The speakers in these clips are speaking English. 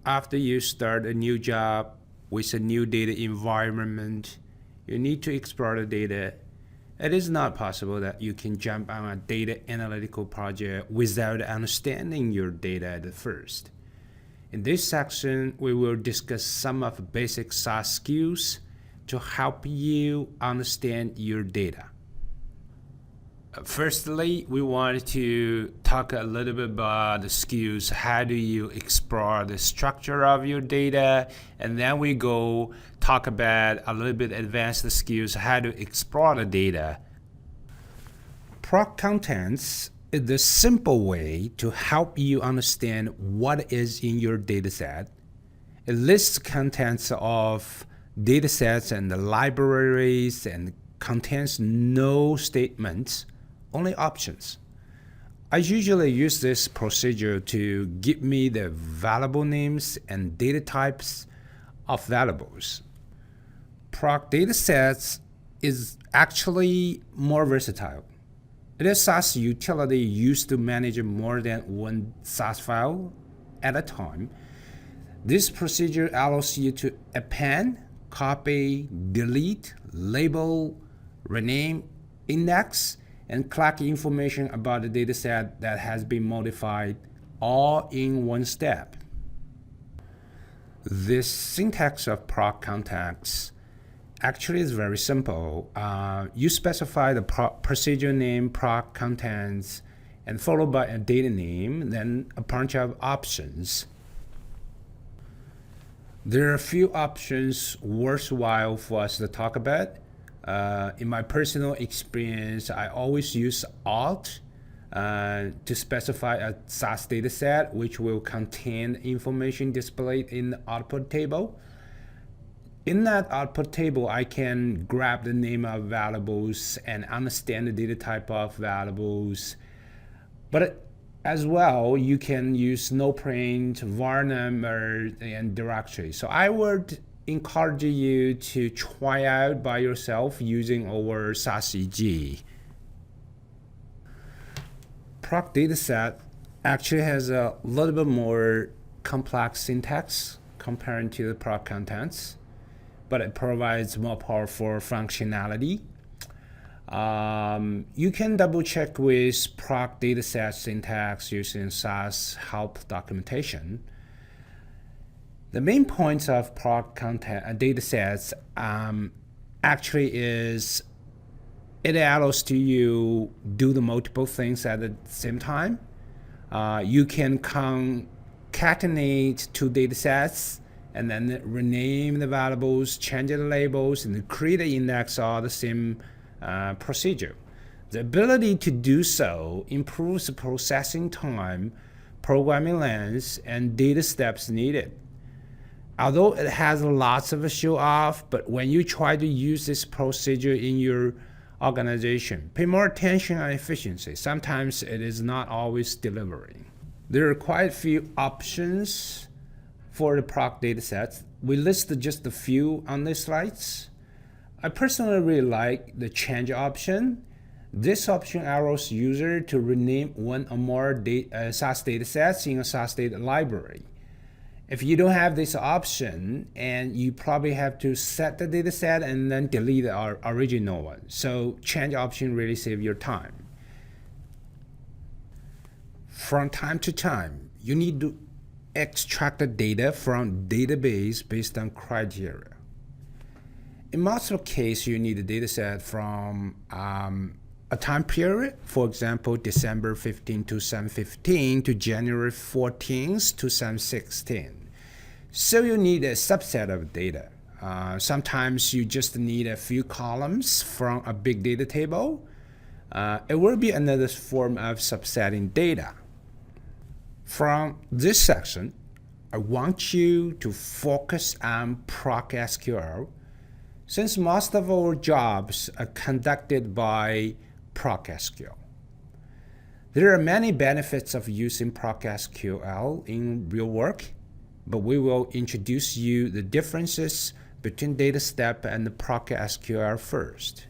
after you start a new job with a new data environment, you need to explore the data. It is not possible that you can jump on a data analytical project without understanding your data at first. In this section, we will discuss some of the basic SAS skills to help you understand your data. Firstly, we want to talk a little bit about the skills. How do you explore the structure of your data? And then we go talk about a little bit advanced skills, how to explore the data. Proc contents is the simple way to help you understand what is in your dataset. It lists contents of datasets and the libraries and contains no statements, only options. I usually use this procedure to give me the variable names and data types of variables. Proc datasets is actually more versatile. It is SAS utility used to manage more than one SAS file at a time. This procedure allows you to append, copy, delete, label, rename, index, and collect information about the dataset that has been modified all in one step. This syntax of proc contents actually is very simple. You specify the procedure name, proc contents, and followed by a data name, then a bunch of options. There are a few options worthwhile for us to talk about. In my personal experience, I always use Alt to specify a SAS dataset which will contain information displayed in the output table. In that output table, I can grab the name of variables and understand the data type of variables. But as well, you can use noprint, var number, and directory. So I would encourage you to try out by yourself using our SAS EG. Proc dataset actually has a little bit more complex syntax compared to the proc contents, but it provides more powerful functionality. You can double check with proc dataset syntax using SAS help documentation. The main points of proc content datasets actually is it allows to you do the multiple things at the same time. You can concatenate two datasets and then rename the variables, change the labels, and create an index all the same procedure. The ability to do so improves the processing time, programming length, and data steps needed. Although it has lots of show off, but when you try to use this procedure in your organization, pay more attention on efficiency. Sometimes it is not always delivering. There are quite a few options for the proc datasets. We listed just a few on these slides. I personally really like the change option. This option allows user to rename one or more SAS datasets in a SAS data library. If you don't have this option, and you probably have to set the dataset and then delete our original one. So change option really saves your time. From time to time, you need to extract the data from database based on criteria. In most of the cases, you need a dataset from a time period, for example, December 15, 2015 to January 14, 2016. So you need a subset of data. Sometimes you just need a few columns from a big data table. It will be another form of subsetting data. From this section, I want you to focus on proc SQL, since most of our jobs are conducted by proc SQL. There are many benefits of using proc SQL in real work, but we will introduce you the differences between data step and the proc SQL first.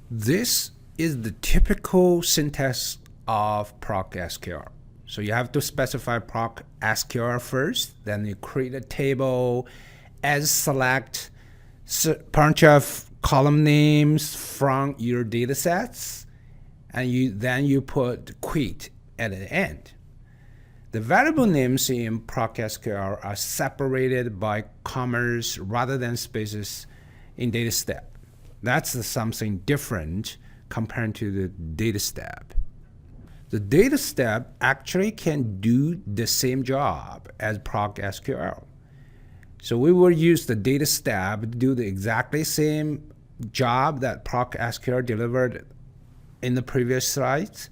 This is the typical syntax of proc SQL. So you have to specify proc SQL first, then you create a table, as select bunch of column names from your data sets, and you put quit at the end. The variable names in proc SQL are separated by commas rather than spaces in data step. That's something different compared to the data step. The data step actually can do the same job as proc SQL. So we will use the data step to do the exactly same job that proc SQL delivered in the previous slides.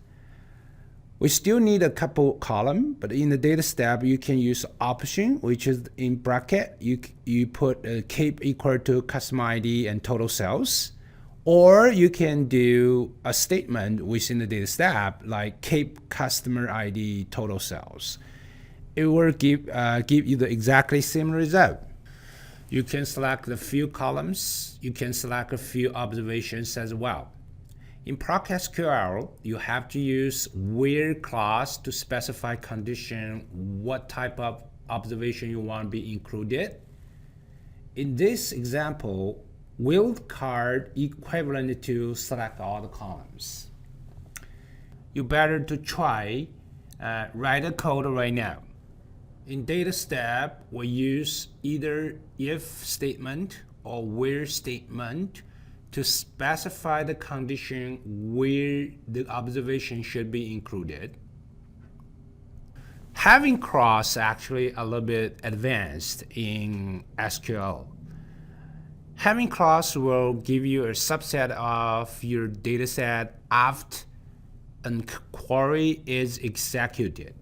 We still need a couple column, but in the data step, you can use option, which is in bracket. You put keep equal to customer ID and total sales. Or you can do a statement within the data step, like keep customer ID total sales. It will give you the exactly same result. You can select a few columns. You can select a few observations as well. In proc SQL, you have to use where clause to specify condition, what type of observation you want to be included. In this example, wildcard equivalent to select all the columns. You better to try write a code right now. In data step, we use either if statement or where statement to specify the condition where the observation should be included. Having cross actually a little bit advanced in SQL. Having clause will give you a subset of your dataset after a query is executed.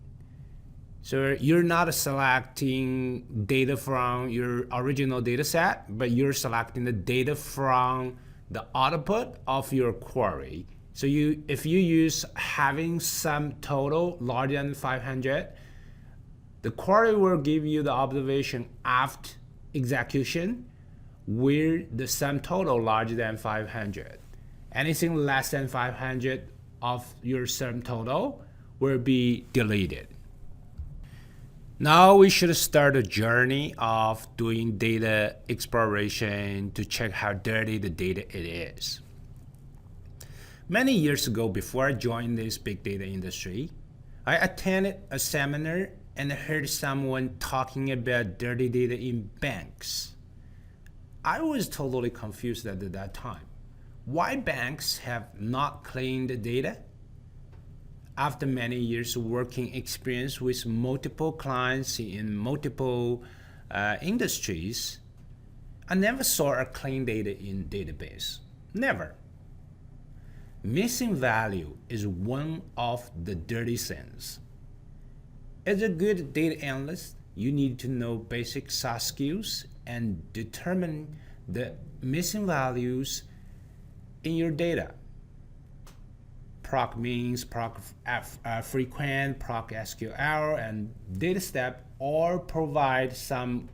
So you're not selecting data from your original dataset, but you're selecting the data from the output of your query. So if you use having sum total larger than 500, the query will give you the observation after execution where the sum total larger than 500. Anything less than 500 of your sum total will be deleted. Now we should start a journey of doing data exploration to check how dirty the data it is. Many years ago, before I joined this big data industry, I attended a seminar and heard someone talking about dirty data in banks. I was totally confused at that time. Why banks have not cleaned the data? After many years of working experience with multiple clients in multiple industries, I never saw a clean data in database. Never. Missing value is one of the dirty things. As a good data analyst, you need to know basic SAS skills and determine the missing values in your data. Proc means, proc frequent, proc SQL, and data step all provide some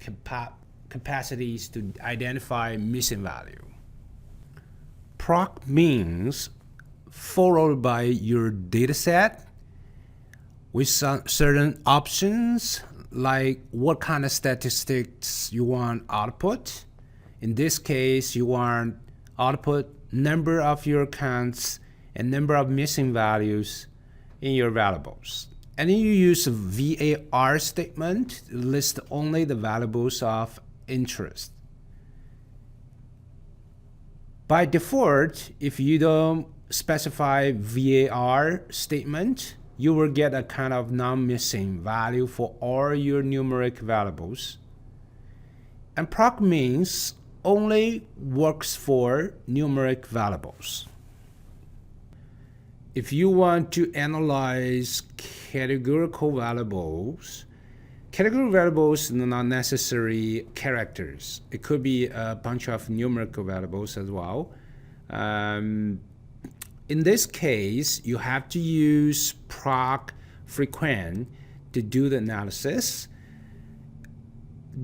capacities to identify missing value. Proc means followed by your data set with some certain options like what kind of statistics you want output. In this case, you want output number of your accounts and number of missing values in your variables. And then you use a VAR statement to list only the variables of interest. By default, if you don't specify VAR statement, you will get a kind of non-missing value for all your numeric variables. And proc means only works for numeric variables. If you want to analyze categorical variables are not necessarily characters. It could be a bunch of numerical variables as well. In this case, you have to use proc frequent to do the analysis.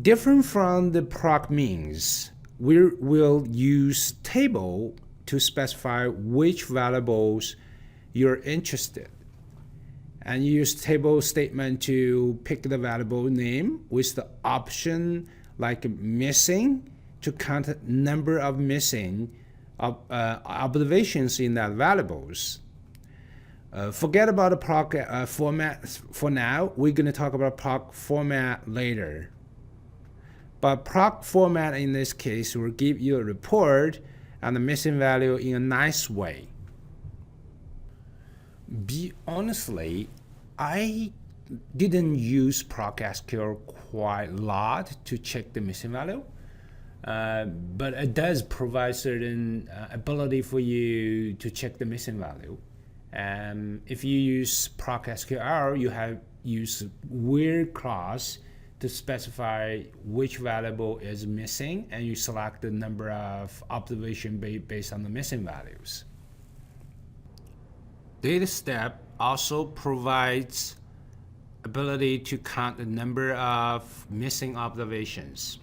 Different from the proc means, we will use table to specify which variables you're interested. And you use table statement to pick the variable name with the option like missing to count the number of missing observations in that variables. Forget about the proc format for now. We're going to talk about proc format later. But proc format in this case will give you a report on the missing value in a nice way. Honestly, I didn't use proc SQL quite a lot to check the missing value. But it does provide certain ability for you to check the missing value. If you use proc SQL, you have use where clause to specify which variable is missing, and you select the number of observation based on the missing values. Data step also provides ability to count the number of missing observations.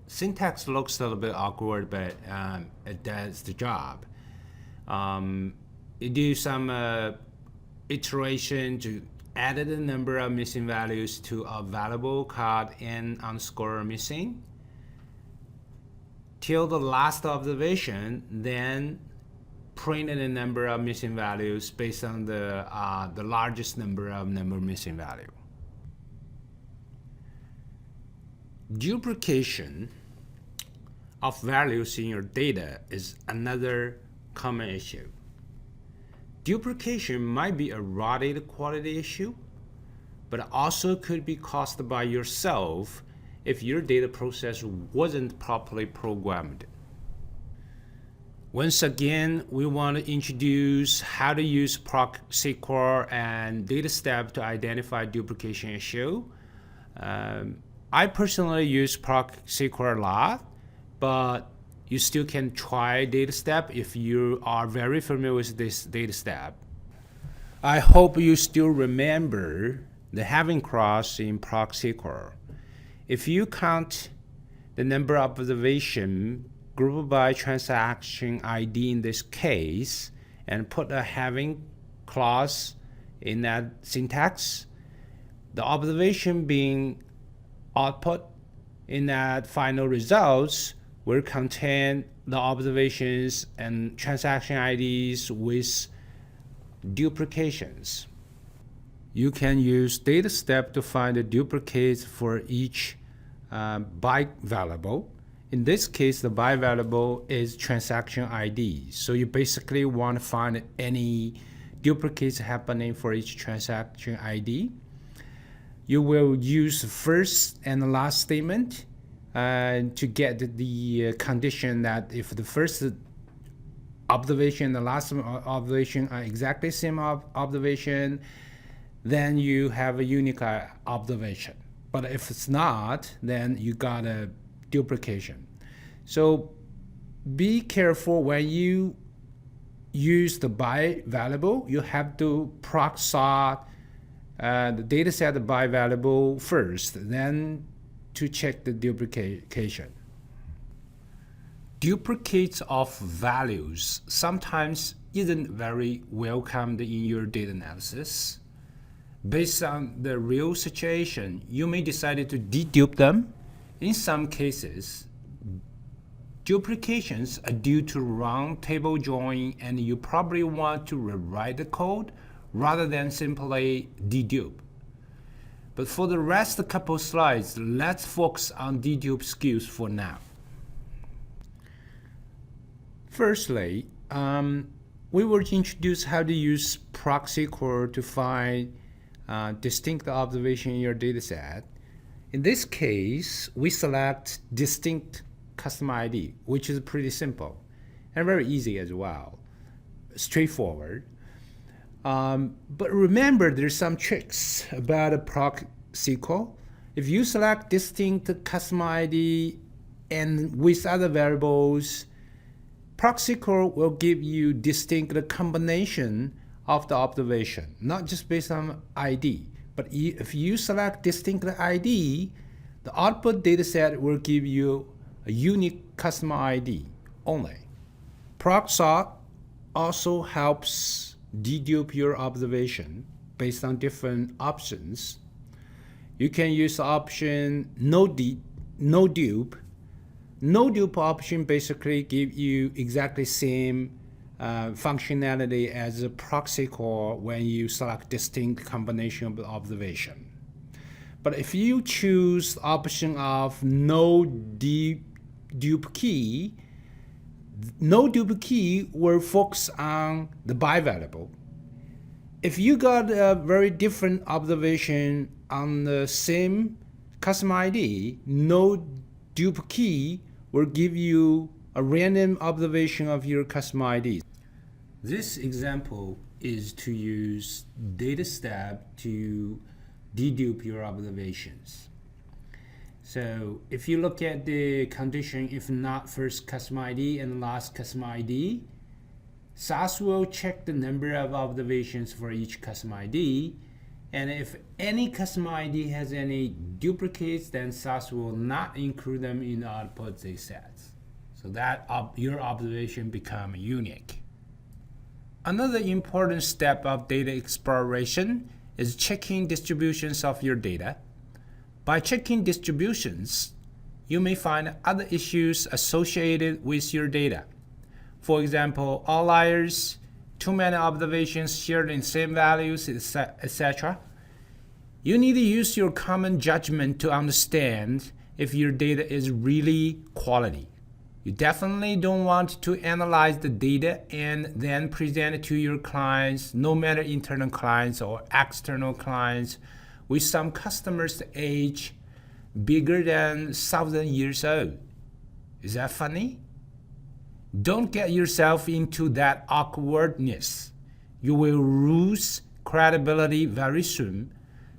Syntax looks a little bit awkward, but it does the job. You do some iteration to add the number of missing values to a variable called n_missing till the last observation, then print the number of missing values based on the largest number of missing value. Duplication of values in your data is another common issue. Duplication might be a raw data quality issue, but also could be caused by yourself if your data process wasn't properly programmed. Once again, we want to introduce how to use proc SQL and data step to identify duplication issue. I personally use proc SQL a lot, but you still can try data step if you are very familiar with this data step. I hope you still remember the having clause in proc SQL. If you count the number of observation grouped by transaction ID in this case and put a having clause in that syntax, the observation being output in that final results will contain the observations and transaction IDs with duplications. You can use data step to find the duplicates for each byte variable. In this case, the byte variable is transaction ID. So you basically want to find any duplicates happening for each transaction ID. You will use the first and the last statement to get the condition that if the first observation and the last observation are exactly same observation, then you have a unique observation. But if it's not, then you got a duplication. So be careful when you use the byte variable. You have to proc sort the data set byte variable first, then to check the duplication. Duplicates of values sometimes isn't very welcomed in your data analysis. Based on the real situation, you may decide to dedupe them. In some cases, duplications are due to wrong table join, and you probably want to rewrite the code rather than simply dedupe. But for the rest of the couple slides, let's focus on dedupe skills for now. Firstly, we will introduce how to use proc SQL to find distinct observation in your dataset. In this case, we select distinct custom ID, which is pretty simple and very easy as well, straightforward. But remember, there's some tricks about a proc SQL. If you select distinct custom ID and with other variables, proc SQL will give you distinct combination of the observation, not just based on ID. But if you select distinct ID, the output dataset will give you a unique custom ID only. Proc sort also helps dedupe your observation based on different options. You can use the option no dupe. No dupe option basically give you exactly same functionality as a proxy call when you select distinct combination of observation. But if you choose the option of no dupe key, no dupe key will focus on the bivariable. If you got a very different observation on the same custom ID, no dupe key will give you a random observation of your custom ID. This example is to use data step to dedupe your observations. So if you look at the condition, if not first custom ID and last custom ID, SAS will check the number of observations for each custom ID, and if any custom ID has any duplicates, then SAS will not include them in the output they set. So that your observation become unique. Another important step of data exploration is checking distributions of your data. By checking distributions, you may find other issues associated with your data. For example, outliers, too many observations shared in same values, etc. You need to use your common judgment to understand if your data is really quality. You definitely don't want to analyze the data and then present it to your clients, no matter internal clients or external clients, with some customers' age bigger than 1,000 years old. Is that funny? Don't get yourself into that awkwardness. You will lose credibility very soon.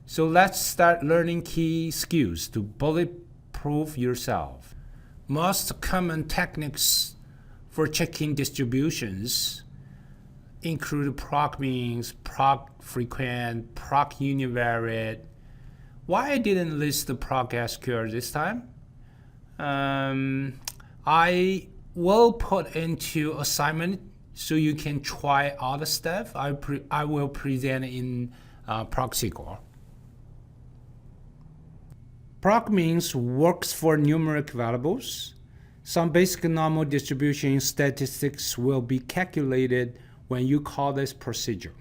So let's start learning key skills to bulletproof yourself. Most common techniques for checking distributions include proc means, proc frequent, proc univariate. Why I didn't list the proc SQL this time? I will put into assignment so you can try all the stuff. I will present in proc SQL. Proc means works for numeric variables. Some basic normal distribution statistics will be calculated when you call this procedure.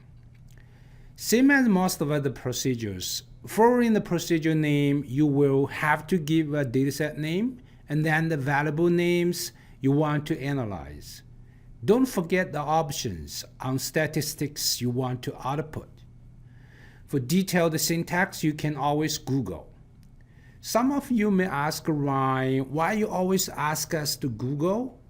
Same as most of other procedures, following the procedure name, you will have to give a dataset name and then the variable names you want to analyze. Don't forget the options on statistics you want to output. For detailed syntax, you can always Google. Some of you may ask Ryan, why you always ask us to Google?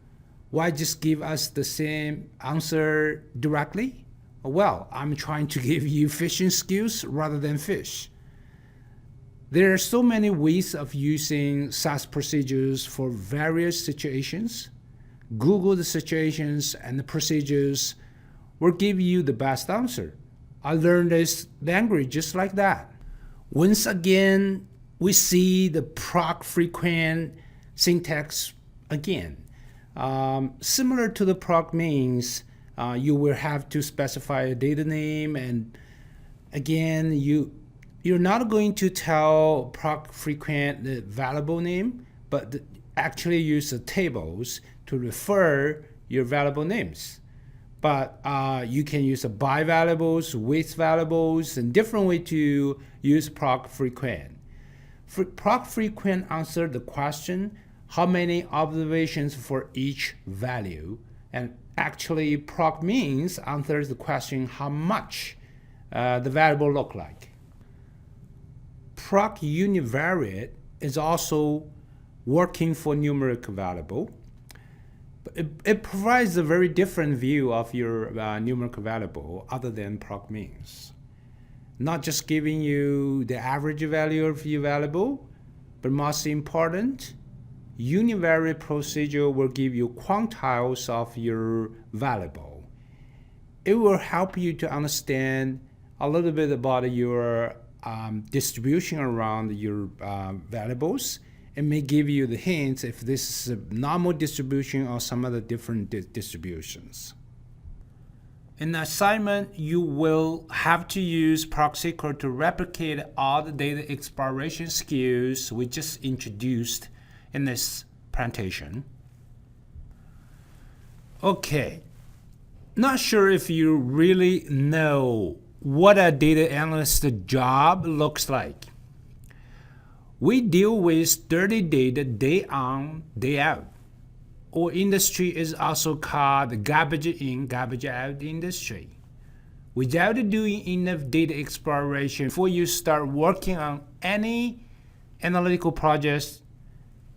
Why just give us the same answer directly? Well, I'm trying to give you fishing skills rather than fish. There are so many ways of using SAS procedures for various situations. Google the situations and the procedures will give you the best answer. I learned this language just like that. Once again, we see the proc frequent syntax again. Similar to the proc means, you will have to specify a data name, and again, you're not going to tell proc frequent the variable name, but actually use the tables to refer your variable names. But you can use the by variables, with variables, and different way to use proc frequent. Proc frequent answer the question how many observations for each value, and actually proc means answers the question how much the variable look like. Proc univariate is also working for numeric variable. It provides a very different view of your numeric variable other than proc means. Not just giving you the average value of your variable, but most important, univariate procedure will give you quantiles of your variable. It will help you to understand a little bit about your distribution around your variables. It may give you the hints if this is a normal distribution or some other different distributions. In the assignment, you will have to use proxy code to replicate all the data exploration skills we just introduced in this presentation. Okay, not sure if you really know what a data analyst job looks like. We deal with dirty data day on, day out. Our industry is also called the garbage in, garbage out industry. Without doing enough data exploration before you start working on any analytical projects,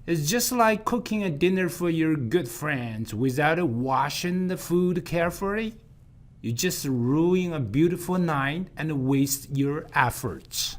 it's just like cooking a dinner for your good friends without washing the food carefully. You just ruin a beautiful night and waste your efforts.